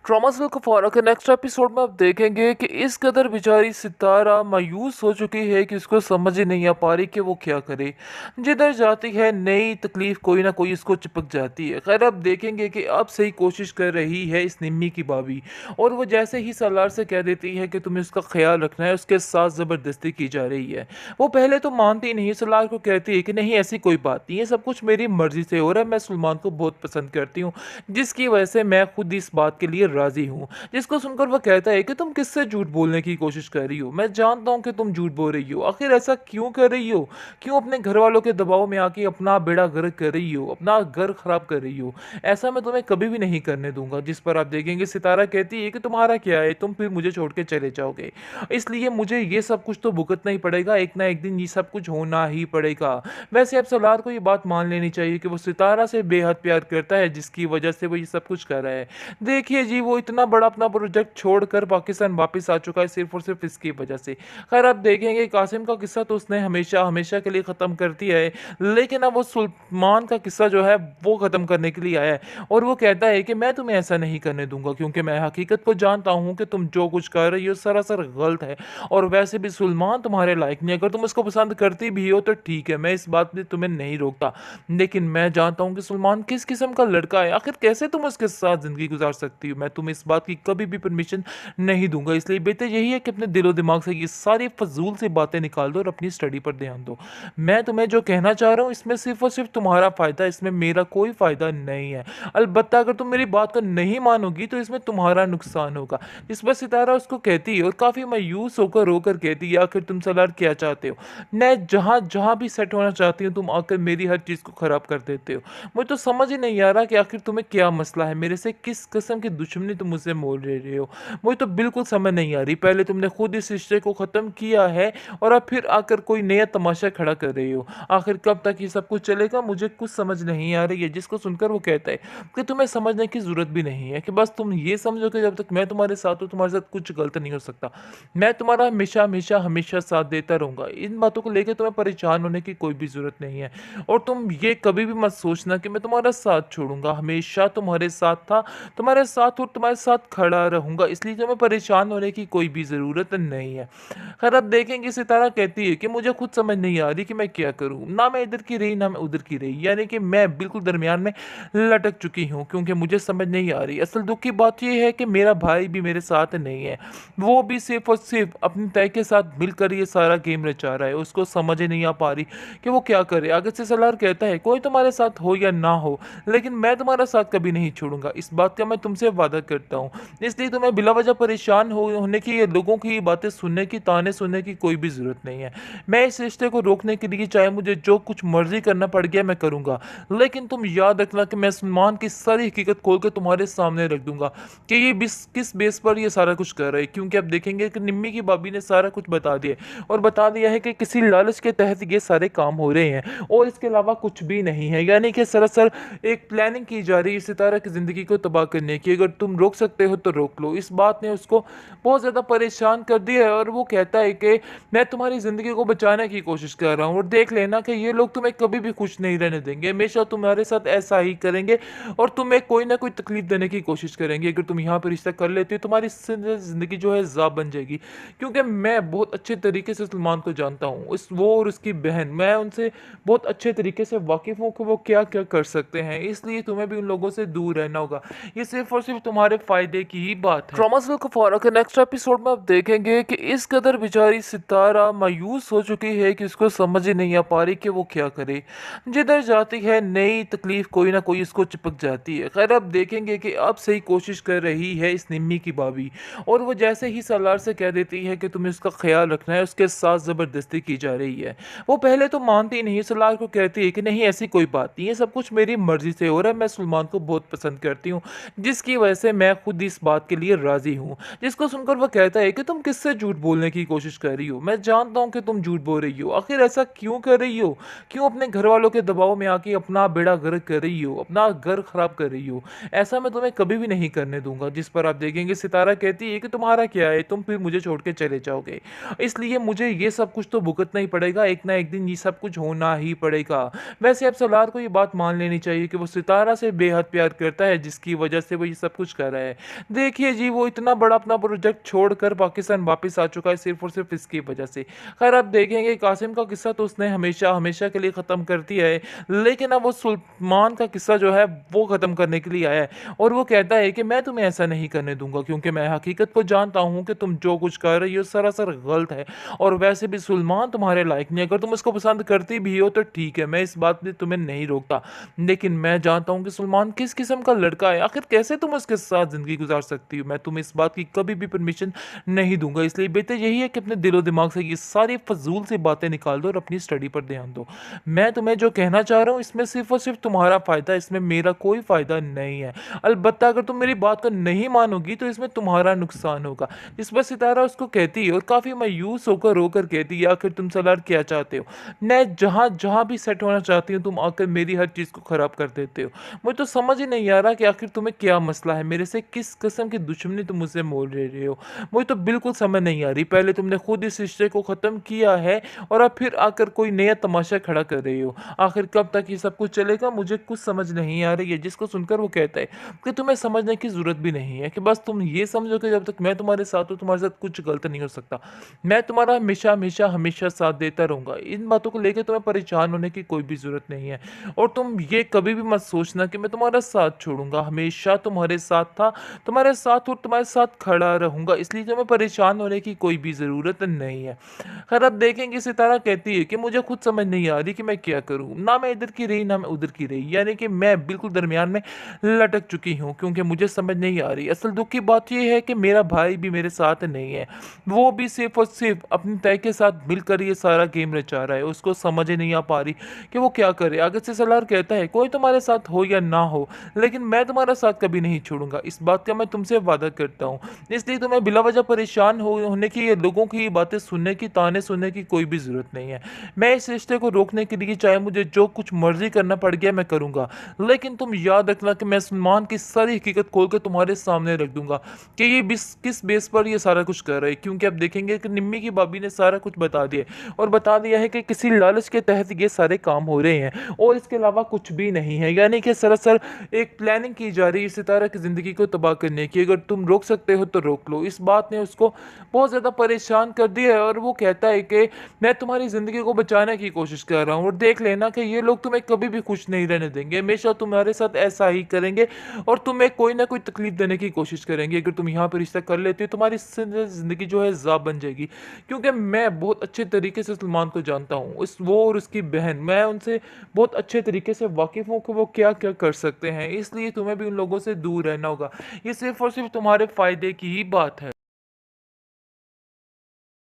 Trauma से कफारा के next episode में आप देखेंगे कि इस कदर बेचारी सितारा मायूस हो चुकी है कि उसको समझ ही नहीं आ पा रही कि वो क्या करे। जिधर जाती है नई तकलीफ कोई ना कोई इसको चिपक जाती है। खैर अब देखेंगे कि अब सही कोशिश कर रही है इस निम्मी की भाभी, और वो जैसे ही सालार से कह देती है कि तुम्हें उसका ख्याल रखना है, उसके साथ ज़बरदस्ती की जा रही है। वो पहले तो मानती नहीं, सालार को कहती है कि नहीं ऐसी कोई बात नहीं है, सब कुछ मेरी मर्जी से हो रहा है, मैं सलमान को बहुत पसंद करती हूँ, जिसकी वजह से मैं खुद इस बात के लिए राजी हूँ। जिसको सुनकर वह कहता है कि तुम किससे झूठ बोलने की कोशिश कर रही हो, मैं जानता हूँ कि तुम झूठ बोल रही हो, आखिर ऐसा क्यों कर रही हो, क्यों अपने घर वालों के दबाव में आके अपना बेड़ा गर्क कर रही हो, अपना घर खराब कर रही हो। ऐसा मैं तुम्हें कभी भी नहीं करने दूंगा। जिस पर आप देखेंगे सितारा कहती है कि तुम्हारा क्या है, तुम फिर मुझे छोड़ के चले जाओगे, इसलिए मुझे ये सब कुछ तो भुगतना ही पड़ेगा, एक ना एक दिन ये सब कुछ होना ही पड़ेगा। वैसे अब सलार को ये बात मान लेनी चाहिए कि वो सितारा से बेहद प्यार करता है, जिसकी वजह से वो ये सब कुछ कर रहा है। देखिए जी, वो इतना बड़ा अपना प्रोजेक्ट छोड़कर पाकिस्तान वापस आ चुका है सिर्फ और सिर्फ इसकी वजह से। खैर अब देखेंगे कासिम का किस्सा तो उसने हमेशा हमेशा के लिए ख़त्म कर दिया है, लेकिन अब वो सुलेमान का किस्सा जो है वो ख़त्म करने के लिए आया है। और वो कहता है कि मैं तुम्हें ऐसा नहीं करने दूंगा, क्योंकि मैं हकीकत को जानता हूँ कि तुम जो कुछ कर रही हो सरासर गलत है। और वैसे भी सुलेमान तुम्हारे लायक नहीं, अगर तुम उसको पसंद करती भी हो तो ठीक है, मैं इस बात में तुम्हें नहीं रोकता, लेकिन मैं जानता हूँ कि सुलेमान किस किस्म का लड़का है, आखिर कैसे तुम उसके साथ ज़िंदगी गुजार सकती हो। मैं तुम्हें इस बात की कभी भी परमिशन नहीं दूंगा, इसलिए बेहतर यही है कि अपने दिलो दिमाग से ये सारी फजूल सी बातें निकाल दो और अपनी स्टडी पर ध्यान दो। मैं तुम्हें जो कहना चाह रहा हूँ इसमें सिर्फ और सिर्फ तुम्हारा फ़ायदा, इसमें मेरा कोई फ़ायदा नहीं है। अलबत्ता अगर तुम मेरी बात को नहीं मानोगी तो इसमें तुम्हारा नुकसान होगा। इस पर सितारा उसको कहती है और काफ़ी मायूस होकर रोकर कहती है, आखिर तुम सलार क्या चाहते हो, मैं जहाँ जहाँ भी सेट होना चाहती हूँ तुम आकर मेरी हर चीज़ को ख़राब कर देते हो। मुझे तो समझ ही नहीं आ रहा कि आखिर तुम्हें क्या मसला है, मेरे से किस किस्म की दुश्मनी तुम मुझसे मोल रहे हो। मुझे तो बिल्कुल समझ नहीं आ रही, पहले तुमने खुद इस रिश्ते को ख़त्म किया है और अब फिर आकर कोई नया तमाशा खड़ा कर रही हो। आखिर कब तक ये सब कुछ चलेगा, मुझे कुछ समझ नहीं आ रही है। जिसको सुनकर वो कहता है कि तुम्हें समझने की ज़रूरत भी नहीं है, कि बस तुम ये समझो कि जब तक मैं तुम्हारे साथ हूँ तुम्हारे साथ कुछ गलत नहीं हो सकता। मैं तुम्हारा हमेशा हमेशा हमेशा साथ देता रहूँगा, इन बातों को लेकर तुम्हें परेशान होने की कोई भी ज़रूरत नहीं है। और तुम ये कभी भी मत सोचना कि मैं तुम्हारा साथ छोड़ूंगा, हमेशा तुम्हारे साथ था, तुम्हारे साथ और तुम्हारे साथ खड़ा रहूंगा, इसलिए तुम्हें परेशान होने की कोई भी ज़रूरत नहीं है। खैर अब देखेंगे सितारा कहती है कि मुझे खुद समझ नहीं आ रही कि मैं क्या करूं, ना मैं इधर की रही ना मैं उधर की रही, यानी कि मैं बिल्कुल दरमियान में लटक चुकी हूं, क्योंकि मुझे समझ नहीं आ रही। असल दुख की बात यह है कि मेरा भाई भी मेरे साथ नहीं है, वो भी सिर्फ और सिर्फ अपने तय के साथ मिलकर ये सारा गेम रचा रहा है, उसको समझ ही नहीं आ पा रही कि वो क्या करे। आगे से सलार कहता है कोई तुम्हारे साथ हो या ना हो, लेकिन मैं तुम्हारा साथ कभी नहीं छोड़ूंगा, इस बात का मैं तुमसे वादा करता हूँ। इसलिए तुम्हें बिला वजह परेशान होने की या लोगों की बातें सुनने की, ताने सुनने की कोई भी ज़रूरत नहीं है। मैं इस रिश्ते को रोकने के लिए चाहे मुझे जो कुछ मर्जी करना पड़ गया मैं करूँगा, लेकिन तुम याद रखना कि मैं सलमान की सारी हकीकत खोल कर तुम्हारे सामने रख दूंगा कि ये किस बेस पर ये सारा कुछ कर रहे हैं। क्योंकि अब देखेंगे कि निम्मी की भाभी ने सारा कुछ बता दिया और बता दिया है कि किसी लालच के तहत ये सारे काम हो रहे हैं और इसके अलावा कुछ भी नहीं है, यानी कि सरासर एक प्लानिंग की जा रही है सितारा की ज़िंदगी को तबाह करने की। अगर तुम रोक सकते हो तो रोक लो। इस बात ने उसको बहुत ज़्यादा परेशान कर दिया है और वो कहता है कि मैं तुम्हारी ज़िंदगी को बचाने की कोशिश कर रहा हूँ और देख लेना कि ये लोग तुम्हें कभी भी खुश नहीं रहने देंगे, हमेशा तुम्हारे साथ ऐसा ही करेंगे और तुम्हें कोई ना कोई तकलीफ देने की कोशिश करेंगे। अगर तुम यहाँ पर रिश्ता कर लेते हो तुम्हारी ज़िंदगी जो है ज़ाब बन जाएगी, क्योंकि मैं बहुत अच्छे तरीके से सलमान को जानता हूँ, इस वो और उसकी बहन, मैं उनसे बहुत अच्छे तरीके से वाकिफ़ हूँ कि वो क्या क्या कर सकते हैं, इसलिए तुम्हें भी उन लोगों से दूर रहना होगा। ये सिर्फ और सिर्फ तुम्हारे फ़ायदे की ही बात है। ट्रॉमा से कफारा के नेक्स्ट एपिसोड में आप देखेंगे कि इस कदर बेचारी सितारा मायूस हो चुकी है कि उसको समझ ही नहीं आ पा रही कि वो क्या करे। जिधर जाती है नई तकलीफ कोई ना कोई इसको चिपक जाती है। खैर अब देखेंगे कि अब सही कोशिश कर रही है इस निम्मी की भाभी, और वो जैसे ही सालार से कह देती है कि तुम्हें उसका ख्याल रखना है, उसके साथ ज़बरदस्ती की जा रही है। वो पहले तो मानती नहीं, सालार को कहती है कि नहीं ऐसी कोई बात नहीं है, सब कुछ मेरी मर्जी से हो रहा है, मैं सलमान को बहुत पसंद करती हूँ, जिसकी वजह से मैं खुद इस बात के लिए राजी हूँ। जिसको सुनकर वह कहता है कि तुम किससे झूठ बोलने की कोशिश कर रही हो, मैं जानता हूँ कि तुम झूठ बोल रही हो, आखिर ऐसा क्यों कर रही हो, क्यों अपने घर वालों के दबाव में आके अपना बेड़ा गर्क कर रही हो, अपना घर खराब कर रही हो। ऐसा मैं तुम्हें कभी भी नहीं करने दूंगा। जिस पर आप देखेंगे सितारा कहती है कि तुम्हारा क्या है, तुम फिर मुझे छोड़ के चले जाओगे, इसलिए मुझे ये सब कुछ तो भुगतना ही पड़ेगा, एक ना एक दिन ये सब कुछ होना ही पड़ेगा। वैसे अब सलार को ये बात मान लेनी चाहिए कि वो सितारा से बेहद प्यार करता है, जिसकी वजह से वो ये सब कुछ कुछ कर रहा है। देखिए जी, वो इतना बड़ा अपना प्रोजेक्ट छोड़कर पाकिस्तान वापस आ चुका है सिर्फ़ और सिर्फ़ इसकी वजह से। ख़ैर आप देखेंगे कासिम का किस्सा तो उसने हमेशा हमेशा के लिए ख़त्म कर दिया है, लेकिन अब वो सुलेमान का किस्सा जो है वो ख़त्म करने के लिए आया है और वो कहता है कि मैं तुम्हें ऐसा नहीं करने दूँगा, क्योंकि मैं हकीकत को जानता हूँ कि तुम जो कुछ कर रही हो सरासर गलत है और वैसे भी सुलेमान तुम्हारे लायक नहीं है। अगर तुम उसको पसंद करती भी हो तो ठीक है, मैं इस बात में तुम्हें नहीं रोकता। लेकिन मैं जानता हूँ कि सुलेमान किस किस्म का लड़का है, आखिर कैसे तुम उसके साथ ज़िंदगी गुज़ार सकती हो? मैं तुम्हें इस बात की कभी भी परमिशन नहीं दूँगा। इसलिए बेहतर यही है कि अपने दिलो-दिमाग से ये सारी फ़ज़ूल सी बातें निकाल दो और अपनी स्टडी पर ध्यान दो। मैं तुम्हें जो कहना चाह रहा हूँ इसमें सिर्फ़ और सिर्फ़ तुम्हारा फ़ायदा है, इसमें मेरा कोई फ़ायदा नहीं है। अलबत्ता अगर तुम मेरी बात को नहीं मानोगी तो इसमें तुम्हारा नुकसान होगा। इस पर सितारा उसको कहती है और काफ़ी मायूस होकर रोकर कहती है, आखिर तुम सलार क्या चाहते हो? मैं जहाँ भी सेट होना चाहती हूँ तुम आकर मेरी हर चीज़ को ख़राब कर देते हो। मुझे तो समझ ही नहीं आ रहा कि आखिर तुम्हें क्या मसला है? मेरे से किस किस्म की दुश्मनी तुम मुझसे मोल ले रहे हो? मुझे तो बिल्कुल समझ नहीं आ रही। पहले तुमने खुद इस रिश्ते को ख़त्म किया है और अब फिर आकर कोई नया तमाशा खड़ा कर रही हो। आखिर कब तक ये सब कुछ चलेगा? मुझे कुछ समझ नहीं आ रही है। जिसको सुनकर वो कहता है कि तुम्हें समझने की ज़रूरत भी नहीं है, कि बस तुम ये समझो कि जब तक मैं तुम्हारे साथ हूँ तुम्हारे साथ कुछ गलत नहीं हो सकता। मैं तुम्हारा हमेशा, हमेशा, हमेशा साथ देता रहूँगा। इन बातों को लेके तुम्हें परेशान होने की कोई भी ज़रूरत नहीं है। और तुम ये कभी भी मत सोचना कि मैं तुम्हारा साथ छोड़ूँगा। हमेशा तुम्हारे साथ था, तुम्हारे साथ और तुम्हारे साथ खड़ा रहूँगा। इसलिए तुम्हें परेशान होने की कोई भी ज़रूरत नहीं है। खैर अब देखेंगे सितारा कहती है कि मुझे खुद समझ नहीं आ रही कि मैं क्या करूँ? ना मैं इधर की रही, ना मैं उधर की रही। यानी कि मैं बिल्कुल दरमियान में लटक चुकी हूँ, क्योंकि मुझे समझ नहीं आ रही। असल दुःख की बात ये है कि मेरा भाई भी मेरे साथ नहीं है। वो भी सिर्फ़ और सिर्फ़ अपनी तय के साथ मिलकर ये सारा गेम रचा रहा है। उसको समझ ही नहीं आ पा रही कि वो क्या करे। आगे से सलार कहता है, कोई तुम्हारे साथ हो या ना हो, लेकिन मैं तुम्हारा साथ कभी नहीं छोड़ूँगा। इस बात का मैं तुमसे वादा करता हूँ। इसलिए तुम्हें बिलावजह परेशान होने की या लोगों की बातें सुनने की, ताने सुनने की कोई भी ज़रूरत नहीं है। मैं इस रिश्ते को रोकने के लिए चाहे मुझे जो कुछ मर्ज़ी करना पड़ गया मैं करूँगा। लेकिन तुम याद रखना कि मैं सलमान की सारी हकीकत खोल के तुम्हारे सामने रख दूँगा कि ये किस बेस पर ये सारा कुछ कर रहे हैं। क्योंकि अब देखेंगे कि निम्मी की भाभी ने सारा कुछ बता दिया है और बता दिया है कि किसी लालच के तहत ये सारे काम हो रहे हैं और इसके अलावा कुछ भी नहीं है। यानी कि सरासर एक प्लानिंग की जा रही है सितारा की ज़िंदगी को तबाह करने की। अगर तुम रोक सकते हो तो रोक लो। इस बात ने उसको बहुत ज़्यादा परेशान कर दिया है और वो कहता है कि मैं तुम्हारी ज़िंदगी को बचाने की कोशिश कर रहा हूँ और देख लेना कि ये लोग तुम्हें कभी भी खुश नहीं रहने देंगे। हमेशा तुम्हारे साथ ऐसा ही करेंगे और तुम्हें कोई ना कोई तकलीफ देने की कोशिश करेंगे। अगर तुम यहाँ पर रिश्ता कर लेते हो तुम्हारी ज़िंदगी जो है ज़ाब बन जाएगी। क्योंकि मैं बहुत अच्छे तरीके से सलमान को जानता हूँ, इस वो और उसकी बहन, मैं उनसे बहुत अच्छे तरीके से वाकिफ़ हूँ कि वो क्या-क्या कर सकते हैं। इसलिए तुम्हें भी उन लोगों से दूर रहना होगा। ये सिर्फ़ और सिर्फ़ तुम्हारे फ़ायदे की ही बात है।